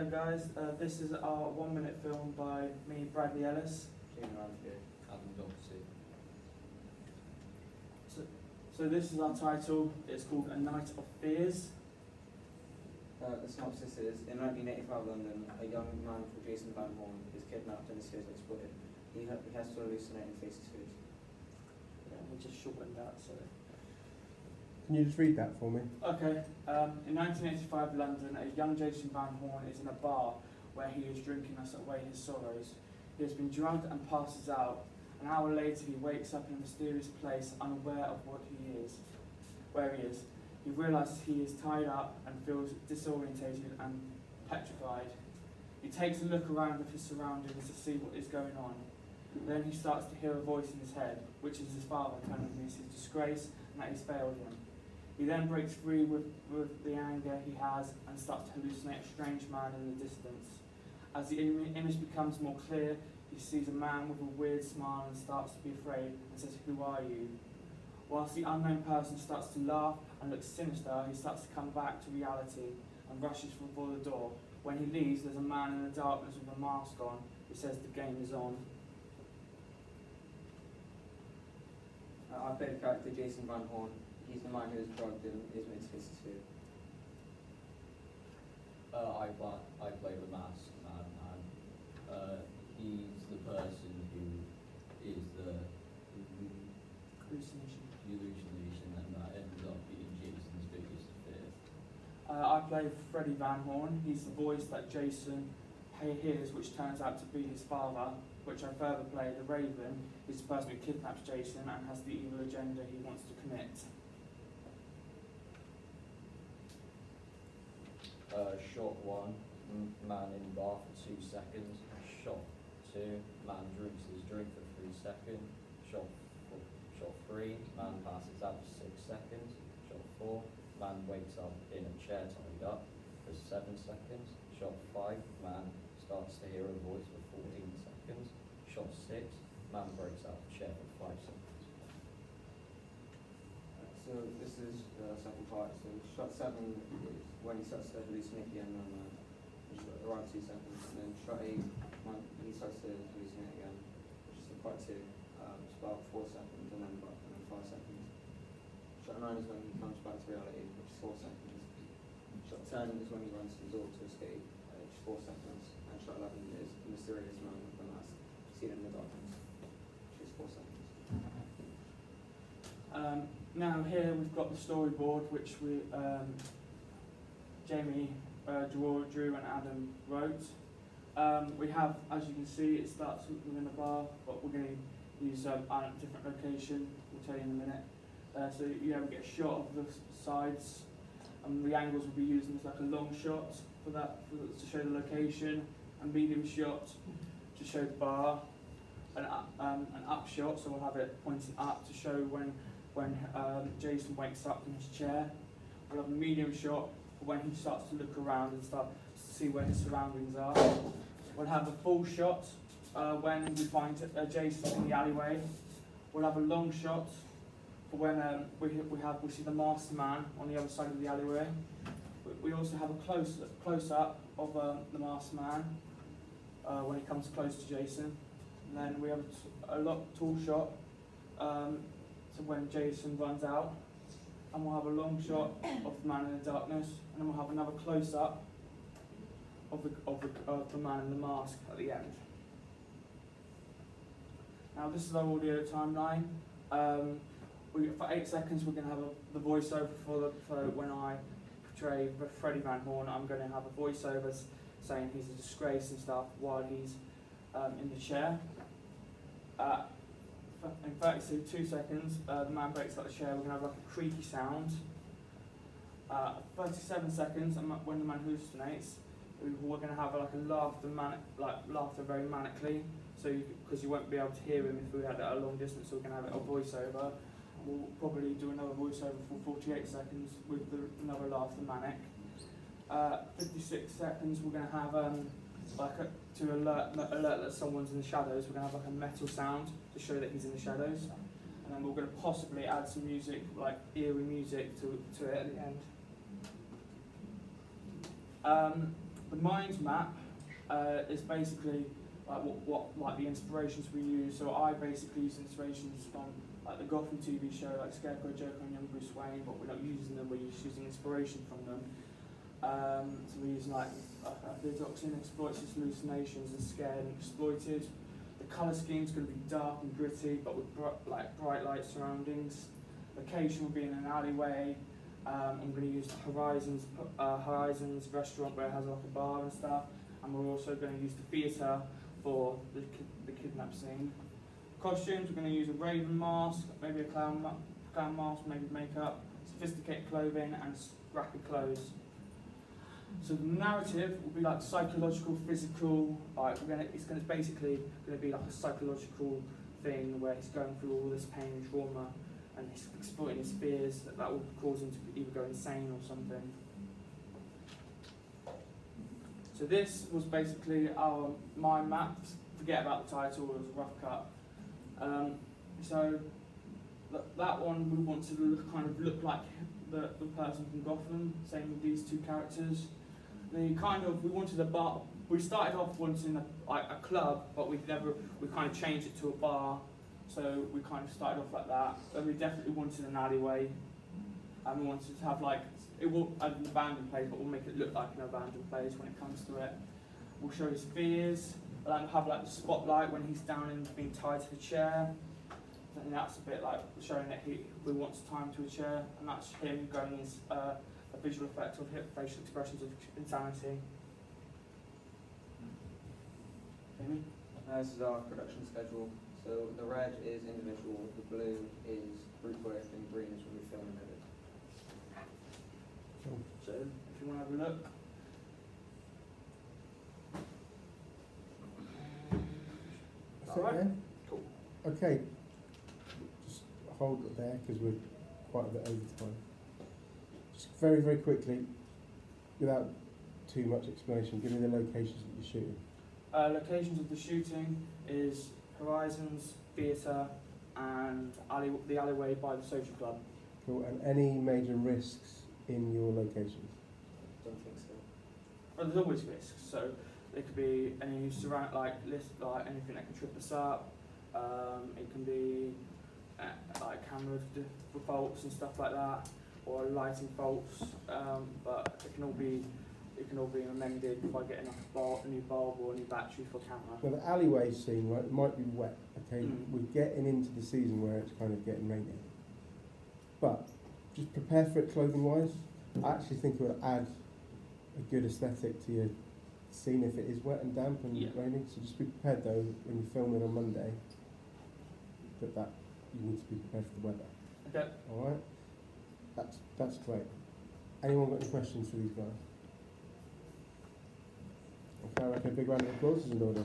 Hello guys, this is our 1 minute film by me, Bradley Ellis. So this is our title. It's called A Night of Fears. The synopsis is, in 1985 London, a young man called Jason Van Horn is kidnapped and his fears exploited. He has to hallucinate and face his fears. Yeah, we just shortened that, so. Can you just read that for me? Okay, in 1985 London, a young Jason Van Horn is in a bar where he is drinking away his sorrows. He has been drugged and passes out. An hour later, he wakes up in a mysterious place, unaware of where he is. He realises he is tied up and feels disorientated and petrified. He takes a look around of his surroundings to see what is going on. Then he starts to hear a voice in his head, which is his father telling him his disgrace and that he's failed him. He then breaks free with the anger he has and starts to hallucinate a strange man in the distance. As the image becomes more clear, he sees a man with a weird smile and starts to be afraid and says, "Who are you?" Whilst the unknown person starts to laugh and looks sinister, he starts to come back to reality and rushes for the door. When he leaves, there's a man in the darkness with a mask on who says the game is on. I played the character Jason Van Horn. He's the man who is drugged and is made to face his fear. I play the masked man, and he's the person who is the hallucination, and that ends up being Jason's biggest fear. I play Freddie Van Horn. He's the voice that Jason hears, which turns out to be his father, which I further play the Raven. He's the person who kidnaps Jason and has the evil agenda he wants to commit. Shot 1, man in bar for 2 seconds. Shot 2, man drinks his drink for 3 seconds. Shot 3, man passes out for 6 seconds. Shot 4, man wakes up in a chair tied up for 7 seconds. Shot 5, man starts to hear a voice for 14 seconds. Shot 6, man breaks out of the chair for 5 seconds. So this is the second part. So shot 7 is when he starts to hallucinate again, which is around 2 seconds. And then shot 8, when he starts to hallucinate again, which is part 2. It's about 4 seconds, and then 5 seconds. Shot 9 is when he comes back to reality, which is 4 seconds. Shot 10 is when he runs to the door to escape, which is 4 seconds. And shot 11 is the mysterious man with the mask, seen in the darkness, which is 4 seconds. Now here we've got the storyboard, which Jamie drew and Adam wrote. We have, as you can see, it starts within a bar, but we're going to use a different location. We'll tell you in a minute. So we get a shot of the sides, and the angles will be used as like a long shot to show the location, a medium shot to show the bar, an up shot, so we'll have it pointing up to show when Jason wakes up in his chair. We'll have a medium shot for when he starts to look around and start to see where his surroundings are. We'll have a full shot when we find Jason in the alleyway. We'll have a long shot for when we see the masked man on the other side of the alleyway. We also have a close up of the masked man when he comes close to Jason. And then we have a tall shot to when Jason runs out, and we'll have a long shot of the man in the darkness, and then we'll have another close up of the man in the mask at the end. Now this is our audio timeline. For 8 seconds we're going to have the voiceover for when I portray Freddie Van Horn. I'm going to have a voiceover saying he's a disgrace and stuff while he's in the chair. In 32 seconds, the man breaks out the chair. We're going to have like a creaky sound. 37 seconds, when the man hallucinates, we're going to have like a laughter very manically. So because you won't be able to hear him if we had it at a long distance, so we're going to have it a voiceover. We'll probably do another voiceover for 48 seconds with another laughter manic. 56 seconds, we're going to have to alert that someone's in the shadows. We're going to have like a metal sound to show that he's in the shadows, and then we're going to possibly add some music, like eerie music, to it at the end. The mind map is basically like what the inspirations we use. So I basically use inspirations from like the Gotham TV show, like Scarecrow, Joker, and Young Bruce Wayne, but we're not using them. We're just using inspiration from them. So we're using like the Doxin exploits his hallucinations and scared and exploited. The colour scheme's going to be dark and gritty, but with bright light surroundings. Location will be in an alleyway. I'm going to use the Horizons restaurant where it has like a bar and stuff, and we're also going to use the theatre for the kidnap scene. Costumes, we're going to use a raven mask, maybe a clown mask, maybe makeup, sophisticated clothing, and scrappy clothes. So the narrative will be like psychological, physical. It's basically going to be like a psychological thing where he's going through all this pain and trauma, and he's exploiting his fears that will cause him to either go insane or something. So this was basically our mind map. Forget about the title, it was a rough cut. So that one we want to kind of look like the person from Gotham. Same with these two characters. We wanted a bar. We started off wanting a club, but we kind of changed it to a bar. So we kind of started off like that. But we definitely wanted an alleyway, and we wanted to have it will an abandoned place, but we'll make it look like an abandoned place when it comes to it. We'll show his fears. And have the spotlight when he's down and being tied to the chair. I think that's a bit like showing that we want to tie him to a chair, and that's him going as a visual effect of facial expressions of insanity. Amy? This is our production schedule. So the red is individual, the blue is group work, and green is when we film and edit. So if you want to have a look. Alright. Cool. Okay. Just hold it there because we're quite a bit over time. Just very, very quickly, without too much explanation, give me the locations that you're shooting. Locations of the shooting is Horizons, Theatre, and the alleyway by the social club. Cool. And any major risks in your locations? Don't think so. But there's always risks. So there could be any anything that can trip us up. It can be like camera faults and stuff like that, or lighting faults. But it can all be amended by getting a new bulb or a new battery for camera. Now the alleyway scene, right? It might be wet. Okay, Mm. we're getting into the season where it's kind of getting rainy. But just prepare for it clothing-wise. I actually think it would add a good aesthetic to your scene if it is wet and damp and raining. So just be prepared though when you film it on Monday. That you need to be prepared for the weather. Okay. All right. That's great. Anyone got any questions for these guys? Okay, I reckon a big round of applause is in order.